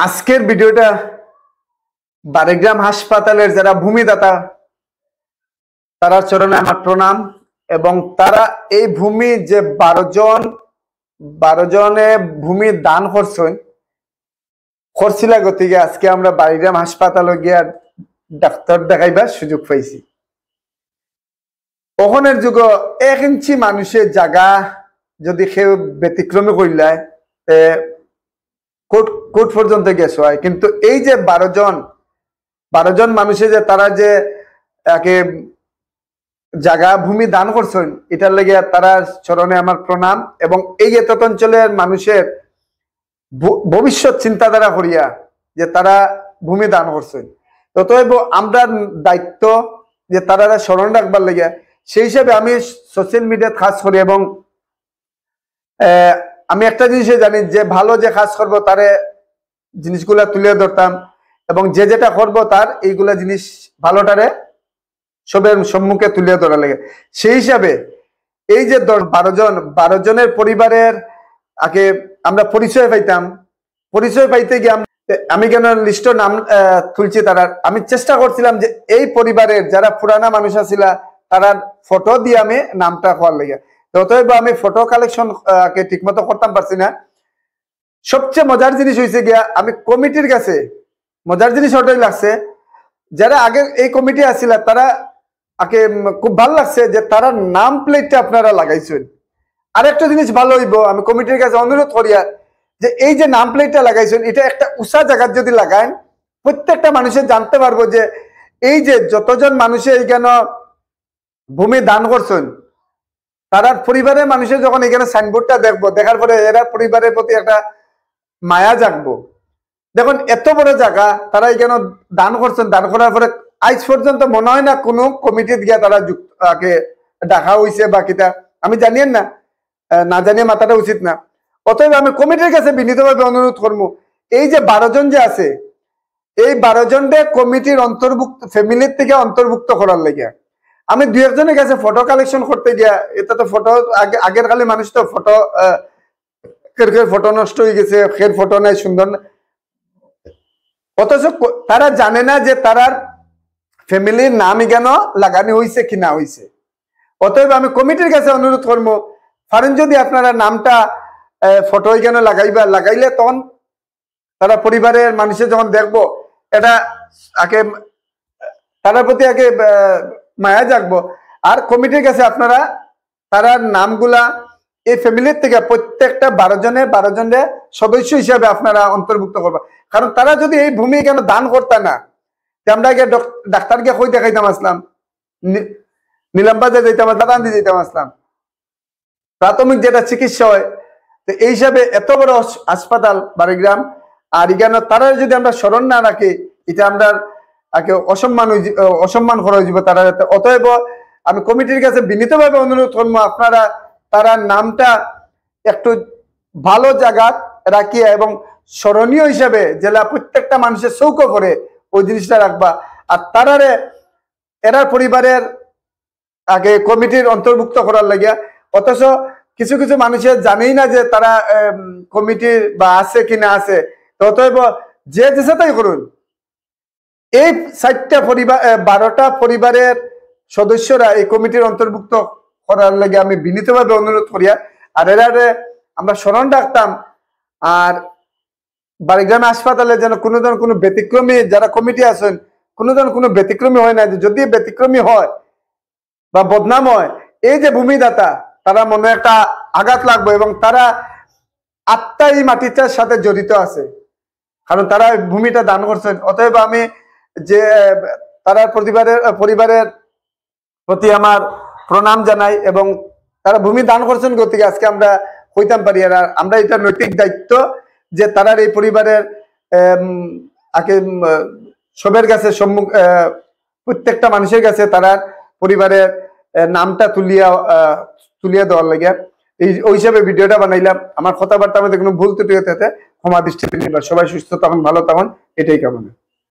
আজকের ভিডিওটা বারেগ্রাম হাসপাতালের যারা ভূমিদাতা তারা চরণে আমার প্রণাম। এবং তারা এই ভূমি যে 12 জনে ভূমি দান করছিল গতিকে আজকে আমরা বারেগ্রাম হাসপাতালে গিয়া ডাক্তার দেখাইবার সুযোগ পাইছি। ওখানের যুগ 1 ইঞ্চি মানুষের জায়গা যদি কেউ ব্যতিক্রমী কইলায় কোর্ট পর্যন্ত গেছে হয়, কিন্তু এই যে 12 জন মানুষের যে তারা যে একে জায়গা ভূমি দান করছেন, এটার লেগে তারা চরণে আমার প্রণাম। এবং এই এতট অঞ্চলের মানুষের ভবিষ্যৎ চিন্তাধারা করিয়া যে তারা ভূমি দান করছেন, ততএব আমরা দায়িত্ব যে তারা স্মরণ রাখবার লেগে। সেই হিসাবে আমি সোশ্যাল মিডিয়াত কাজ করি এবং আমি একটা জিনিসে জানি যে ভালো যে কাজ করবো তারে জিনিসগুলা তুলে ধরতাম এবং যে যেটা করবো তার এইগুলা জিনিস ভালোটারে সবের সম্মুখে তুলে ধরা লাগে। সেই হিসাবে এই যে 12 জনের পরিবারের আগে আমরা পরিচয় পাইতাম, পরিচয় পাইতে গিয়ে আমি কেন লিস্টের নাম তুলছি তারা, আমি চেষ্টা করছিলাম যে এই পরিবারের যারা পুরানা মানুষ আছিল তারা ফটো দিয়ে আমি নামটা হওয়ার লেগে। অতএব আমি ফটো কালেকশন ঠিক মতো করতাম পারছি না। সবচেয়ে মজার জিনিস হয়েছে গিয়া আমি কমিটির কাছে মজার জিনিস ওটাই লাগছে, যারা আগে এই কমিটি আসছিল তারা আগে খুব ভালো লাগছে যে তারা নাম প্লেটটা আপনারা লাগাইছেন। আরেকটা জিনিস ভালো হইব, আমি কমিটির কাছে অনুরোধ করিয়া যে এই যে নাম প্লেটটা লাগাইছেন এটা একটা উষা জায়গায় যদি লাগান প্রত্যেকটা মানুষের জানতে পারবো যে এই যে যতজন মানুষের এইখানে ভূমি দান করছেন তারা পরিবারের মানুষের যখন এখানে সাইনবোর্ডটা দেখবো, দেখার পরে এরা পরিবারের প্রতি একটা মায়া জাগবো। দেখুন এত বড় জায়গা তারা এখানে দান করছেন, দান করার পরে আজ পর্যন্ত মনে হয় না কোনো কমিটিতে গিয়া তারা ডাকা হয়েছে বা কিতা, আমি জানিয়ে না জানিয়ে মাথাটা উচিত না। অতএব আমি কমিটির কাছে বিনীতভাবে অনুরোধ করবো এই যে 12 জন যে আছে এই 12 জনকে কমিটির অন্তর্ভুক্ত ফ্যামিলির থেকে অন্তর্ভুক্ত করার লেগে আমি 2-1 জনের কাছে ফটো কালেকশন করতে গিয়া, এটা তো ফটো আগের কালে মানুষ তো ফটো নষ্ট হয়ে গেছে, ফের ফটো নাই সুন্দর না, অথচ তারা জানে না যে তারার ফ্যামিলির নাম কেন লাগানো হয়েছে কি না হয়েছে। অতএব আমি কমিটির কাছে অনুরোধ করবো পারেন যদি আপনারা নামটা ফটো এখানে লাগাইলে তখন তারা পরিবারের মানুষের যখন দেখবো এটা আগে তার প্রতি আগে মায়া জাগবো। আর কমিটির কাছে আপনারা তারা নামগুলা এই ফ্যামিলির থেকে প্রত্যেকটা 12 জনের সদস্য হিসাবে আপনারা অন্তর্ভুক্ত করবা। কারণ তারা যদি এই ভূমি কেন দান করতে না, আমরা গিয়ে ডাক্তারকে কই দেখাইতাম আসলাম, নিলামবাজার যেতাম, দাদান্দি যেতাম আসলাম, প্রাথমিক যেটা চিকিৎসা হয়। তো এই হিসাবে এত বড় হাসপাতাল বারেগ্রাম, আর এখানে তারা যদি আমরা স্মরণ না রাখি এটা আমরা অসম্মান করা হয়ে যাবে তারা। অতএব আমি কমিটির কাছে বিনীতভাবে অনুরোধ করবো আপনারা তারা নামটা একটু ভালো জায়গা রাখিয়া এবং স্মরণীয় হিসাবে জেলা প্রত্যেকটা মানুষের চৌকো করে ওই জিনিসটা রাখবা। আর তারারে এরার পরিবারের আগে কমিটির অন্তর্ভুক্ত করার লাগিয়া। অথচ কিছু কিছু মানুষের জানেই না যে তারা কমিটির বা আছে কি না আছে। অতএব যে যেটাই করুন এই 4টা পরিবার 12টা পরিবারের সদস্যরা এই কমিটির অন্তর্ভুক্ত করার লাগে আমি বিনীতভাবে অনুরোধ করিয়া। আর এরারে আমরা স্মরণ রাখতাম। আর বারেগ্রাম হাসপাতালে যেন কোনো ব্যতিক্রমী যারা কমিটি আছেন কোনো ব্যতিক্রমী হয় না। যদি ব্যতিক্রমী হয় বা বদনাম হয় এই যে ভূমিদাতা তারা মনে একটা আঘাত লাগবে এবং তারা আত্মা এই মাটিটার সাথে জড়িত আছে, কারণ তারা ভূমিটা দান করছেন। অতএব আমি যে তারা পরিবারের প্রতি আমার প্রণাম জানাই এবং তারা ভূমি দান করছেন গতিকে আজকে আমরা হইতাম পারি। আর আমরা এটা নৈতিক দায়িত্ব যে তারা এই পরিবারের আগে সবের কাছে প্রত্যেকটা মানুষের কাছে তারা পরিবারের নামটা তুলিয়া দেওয়ার লাগে ওই হিসাবে ভিডিওটা বানাইলাম। আমার কথাবার্তা আমাদের কোনো ভুল ত্রুটি হতে ক্ষমা দৃষ্টিতে নিবা। সবাই সুস্থ তখন ভালো তখন এটাই কামনা।